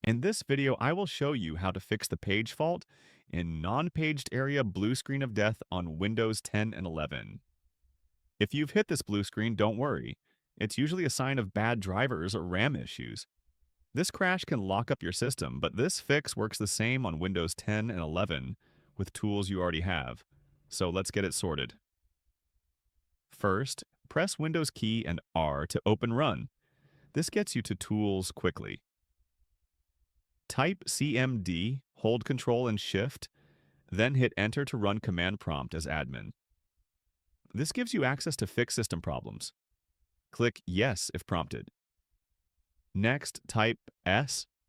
In this video, I will show you how to fix the page fault in non-paged area blue screen of death on Windows 10 and 11. If you've hit this blue screen, don't worry. It's usually a sign of bad drivers or RAM issues. This crash can lock up your system, but this fix works the same on Windows 10 and 11 with tools you already have. So let's get it sorted. First, press Windows key and R to open Run. This gets you to Tools quickly. Type CMD, hold Ctrl and Shift, then hit Enter to run command prompt as admin. This gives you access to fix system problems. Click Yes if prompted. Next, type fc/scannow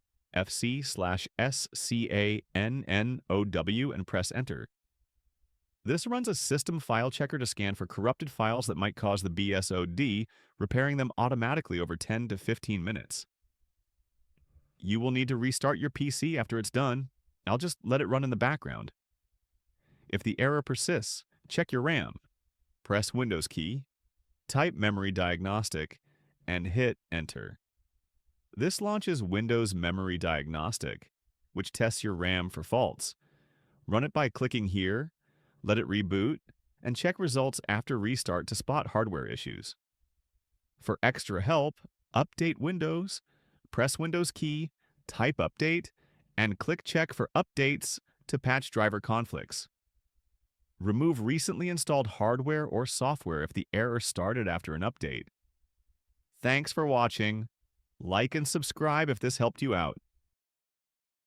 and press Enter. This runs a system file checker to scan for corrupted files that might cause the BSOD, repairing them automatically over 10 to 15 minutes. You will need to restart your PC after it's done. I'll just let it run in the background. If the error persists, check your RAM. Press Windows key, type Memory Diagnostic, and hit Enter. This launches Windows Memory Diagnostic, which tests your RAM for faults. Run it by clicking here, let it reboot, and check results after restart to spot hardware issues. For extra help, update Windows, press Windows key, type Update, and click Check for updates to patch driver conflicts. Remove recently installed hardware or software if the error started after an update. Thanks for watching. Like and subscribe if this helped you out.